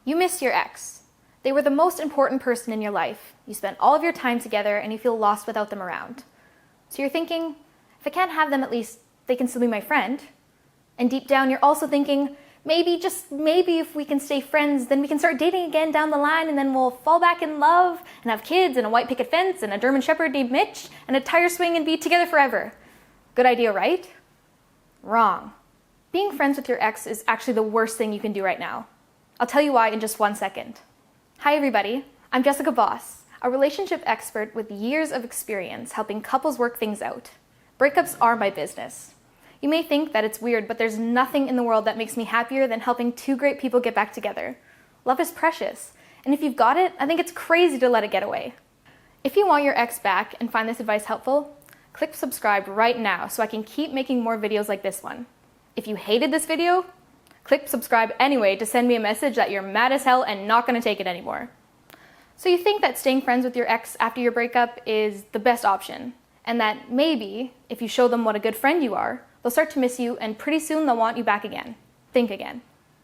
You miss your ex. They were the most important person in your life. You spent all of your time together and you feel lost without them around. So you're thinking, if I can't have them, at least they can still be my friend. And deep down, you're also thinking, maybe, just maybe, if we can stay friends, then we can start dating again down the line, and then we'll fall back in love and have kids and a white picket fence and a German Shepherd named Mitch and a tire swing and be together forever. Good idea, right? Wrong. Being friends with your ex is actually the worst thing you can do right now. I'll tell you why in just 1 second. Hi everybody, I'm Jessica Voss, a relationship expert with years of experience helping couples work things out. Breakups are my business. You may think that it's weird, but there's nothing in the world that makes me happier than helping two great people get back together. Love is precious, and if you've got it, I think it's crazy to let it get away. If you want your ex back and find this advice helpful, click subscribe right now so I can keep making more videos like this one. If you hated this video, click subscribe anyway to send me a message that you're mad as hell and not going to take it anymore. So you think that staying friends with your ex after your breakup is the best option, and that maybe, if you show them what a good friend you are, they'll start to miss you and pretty soon they'll want you back again. Think again.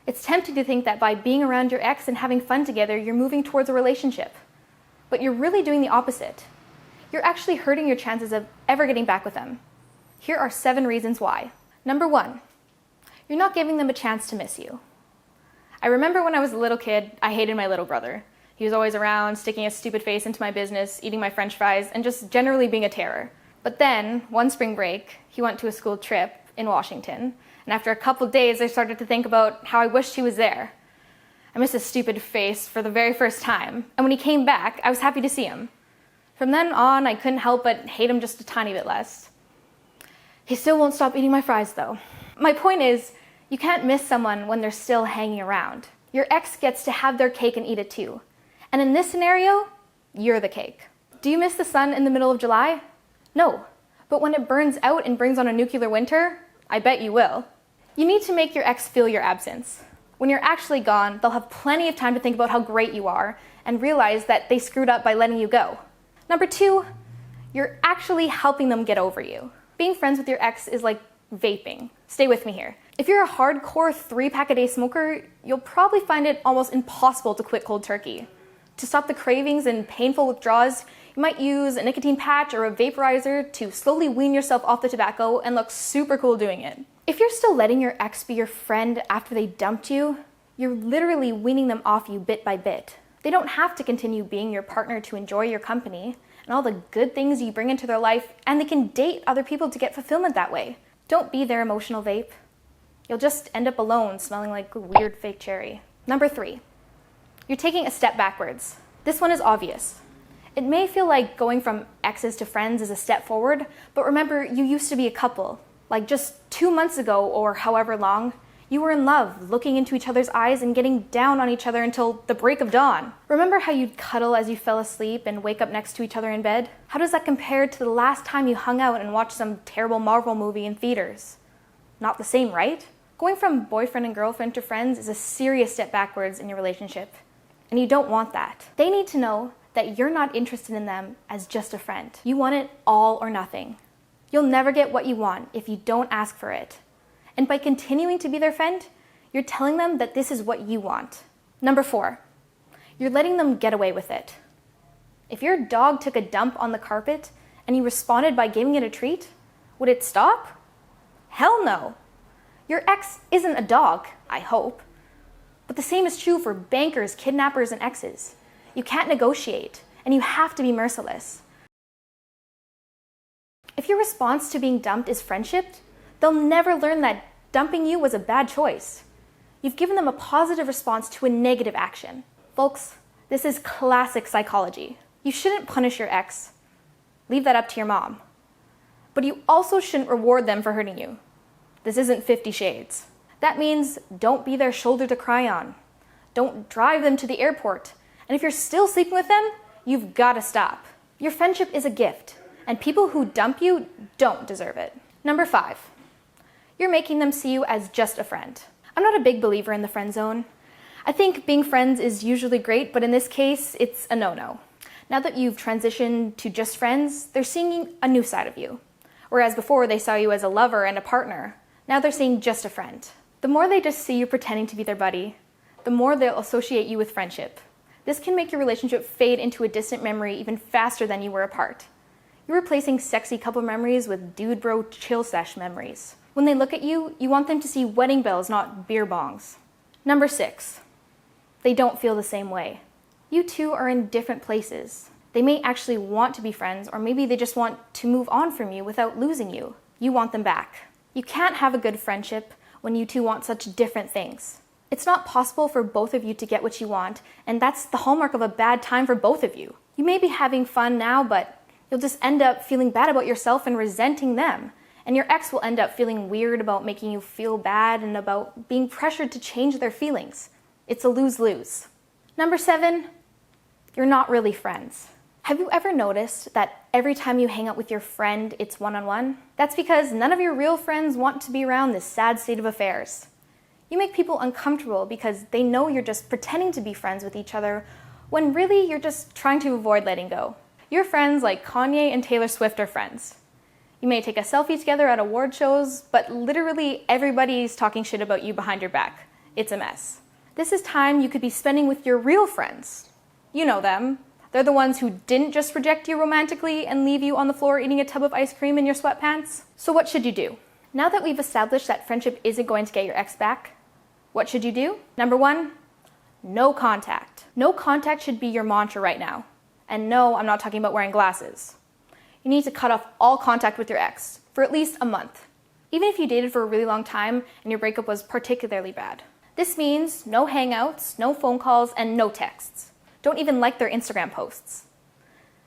It's tempting to think that by being around your ex and having fun together, you're moving towards a relationship. But you're really doing the opposite. You're actually hurting your chances of ever getting back with them. Here are 7 reasons why. Number 1, you're not giving them a chance to miss you. I remember when I was a little kid, I hated my little brother. He was always around, sticking his stupid face into my business, eating my French fries, and just generally being a terror. But then, one spring break, he went to a school trip in Washington, and after a couple days, I started to think about how I wished he was there. I missed his stupid face for the very first time, and when he came back, I was happy to see him. From then on, I couldn't help but hate him just a tiny bit less. He still won't stop eating my fries, though. My point is, you can't miss someone when they're still hanging around. Your ex gets to have their cake and eat it too. And in this scenario, you're the cake. Do you miss the sun in the middle of July? No. But when it burns out and brings on a nuclear winter, I bet you will. You need to make your ex feel your absence. When you're actually gone, they'll have plenty of time to think about how great you are and realize that they screwed up by letting you go. Number 2, you're actually helping them get over you. Being friends with your ex is like vaping. Stay with me here. If you're a hardcore 3-pack-a-day smoker, you'll probably find it almost impossible to quit cold turkey. To stop the cravings and painful withdrawals, you might use a nicotine patch or a vaporizer to slowly wean yourself off the tobacco and look super cool doing it. If you're still letting your ex be your friend after they dumped you, you're literally weaning them off you bit by bit. They don't have to continue being your partner to enjoy your company and all the good things you bring into their life, and they can date other people to get fulfillment that way. Don't be their emotional vape. You'll just end up alone smelling like a weird fake cherry. Number 3, you're taking a step backwards. This one is obvious. It may feel like going from exes to friends is a step forward, but remember, you used to be a couple. Like just 2 months ago or however long, you were in love, looking into each other's eyes and getting down on each other until the break of dawn. Remember how you'd cuddle as you fell asleep and wake up next to each other in bed? How does that compare to the last time you hung out and watched some terrible Marvel movie in theaters? Not the same, right? Going from boyfriend and girlfriend to friends is a serious step backwards in your relationship, and you don't want that. They need to know that you're not interested in them as just a friend. You want it all or nothing. You'll never get what you want if you don't ask for it. And by continuing to be their friend, you're telling them that this is what you want. Number 4, you're letting them get away with it. If your dog took a dump on the carpet and you responded by giving it a treat, would it stop? Hell no. Your ex isn't a dog, I hope. But the same is true for bankers, kidnappers, and exes. You can't negotiate, and you have to be merciless. If your response to being dumped is friendship, they'll never learn that dumping you was a bad choice. You've given them a positive response to a negative action. Folks, this is classic psychology. You shouldn't punish your ex. Leave that up to your mom. But you also shouldn't reward them for hurting you. This isn't 50 Shades. That means don't be their shoulder to cry on. Don't drive them to the airport. And if you're still sleeping with them, you've got to stop. Your friendship is a gift, and people who dump you don't deserve it. Number 5, you're making them see you as just a friend. I'm not a big believer in the friend zone. I think being friends is usually great, but in this case, it's a no-no. Now that you've transitioned to just friends, they're seeing a new side of you. Whereas before they saw you as a lover and a partner, now they're seeing just a friend. The more they just see you pretending to be their buddy, the more they'll associate you with friendship. This can make your relationship fade into a distant memory even faster than you were apart. You're replacing sexy couple memories with dude bro chill sesh memories. When they look at you, you want them to see wedding bells, not beer bongs. Number 6, they don't feel the same way. You two are in different places. They may actually want to be friends, or maybe they just want to move on from you without losing you. You want them back. You can't have a good friendship when you two want such different things. It's not possible for both of you to get what you want, and that's the hallmark of a bad time for both of you. You may be having fun now, but you'll just end up feeling bad about yourself and resenting them. And your ex will end up feeling weird about making you feel bad and about being pressured to change their feelings. It's a lose-lose. Number 7, you're not really friends. Have you ever noticed that every time you hang out with your friend, it's one-on-one? That's because none of your real friends want to be around this sad state of affairs. You make people uncomfortable because they know you're just pretending to be friends with each other when really you're just trying to avoid letting go. Your friends like Kanye and Taylor Swift are friends. You may take a selfie together at award shows, but literally everybody's talking shit about you behind your back. It's a mess. This is time you could be spending with your real friends. You know them. They're the ones who didn't just reject you romantically and leave you on the floor eating a tub of ice cream in your sweatpants. So what should you do? Now that we've established that friendship isn't going to get your ex back, what should you do? Number 1, no contact. No contact should be your mantra right now. And no, I'm not talking about wearing glasses. You need to cut off all contact with your ex for at least a month, even if you dated for a really long time and your breakup was particularly bad. This means no hangouts, no phone calls, and no texts. Don't even like their Instagram posts.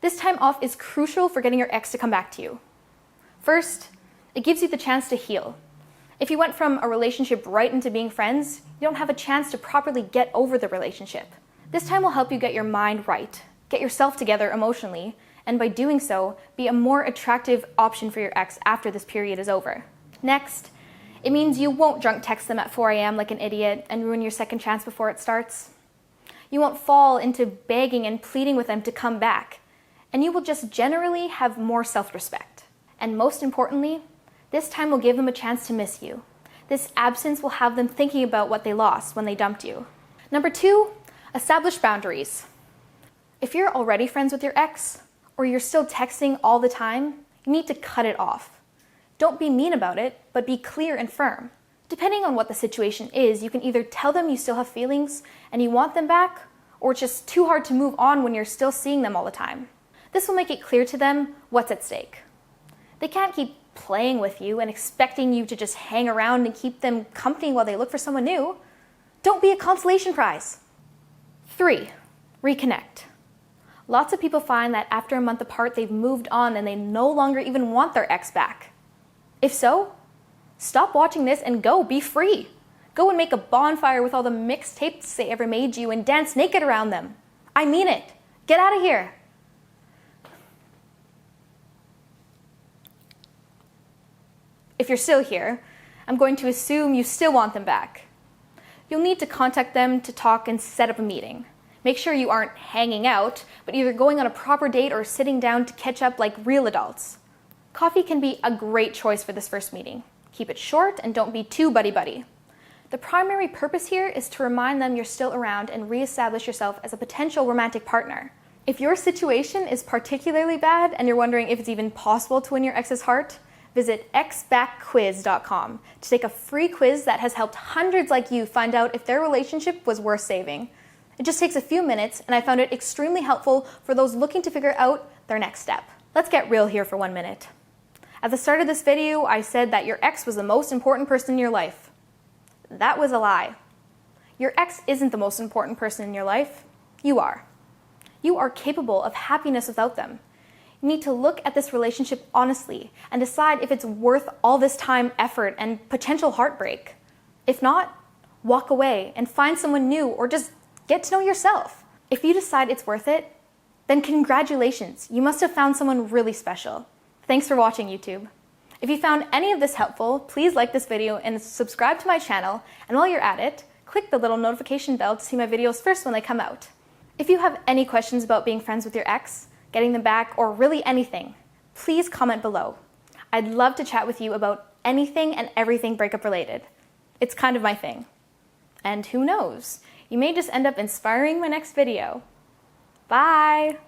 This time off is crucial for getting your ex to come back to you. First, it gives you the chance to heal. If you went from a relationship right into being friends, you don't have a chance to properly get over the relationship. This time will help you get your mind right, get yourself together emotionally, and by doing so, be a more attractive option for your ex after this period is over. Next, it means you won't drunk text them at 4 a.m. like an idiot and ruin your second chance before it starts. You won't fall into begging and pleading with them to come back, and you will just generally have more self-respect. And most importantly, this time will give them a chance to miss you. This absence will have them thinking about what they lost when they dumped you. Number 2, establish boundaries. If you're already friends with your ex, or you're still texting all the time, you need to cut it off. Don't be mean about it, but be clear and firm. Depending on what the situation is, you can either tell them you still have feelings and you want them back, or it's just too hard to move on when you're still seeing them all the time. This will make it clear to them what's at stake. They can't keep playing with you and expecting you to just hang around and keep them company while they look for someone new. Don't be a consolation prize. 3, reconnect. Lots of people find that after a month apart, they've moved on and they no longer even want their ex back. If so, stop watching this and go be free. Go and make a bonfire with all the mixtapes they ever made you and dance naked around them. I mean it. Get out of here. If you're still here, I'm going to assume you still want them back. You'll need to contact them to talk and set up a meeting. Make sure you aren't hanging out, but either going on a proper date or sitting down to catch up like real adults. Coffee can be a great choice for this first meeting. Keep it short and don't be too buddy-buddy. The primary purpose here is to remind them you're still around and reestablish yourself as a potential romantic partner. If your situation is particularly bad and you're wondering if it's even possible to win your ex's heart, visit xbackquiz.com to take a free quiz that has helped hundreds like you find out if their relationship was worth saving. It just takes a few minutes, and I found it extremely helpful for those looking to figure out their next step. Let's get real here for 1 minute. At the start of this video, I said that your ex was the most important person in your life. That was a lie. Your ex isn't the most important person in your life. You are. You are capable of happiness without them. You need to look at this relationship honestly and decide if it's worth all this time, effort, and potential heartbreak. If not, walk away and find someone new or just get to know yourself. If you decide it's worth it, then congratulations, you must have found someone really special. Thanks for watching, YouTube. If you found any of this helpful, please like this video and subscribe to my channel, and while you're at it, click the little notification bell to see my videos first when they come out. If you have any questions about being friends with your ex, getting them back, or really anything, please comment below. I'd love to chat with you about anything and everything breakup related. It's kind of my thing. And who knows, You may just end up inspiring my next video. Bye!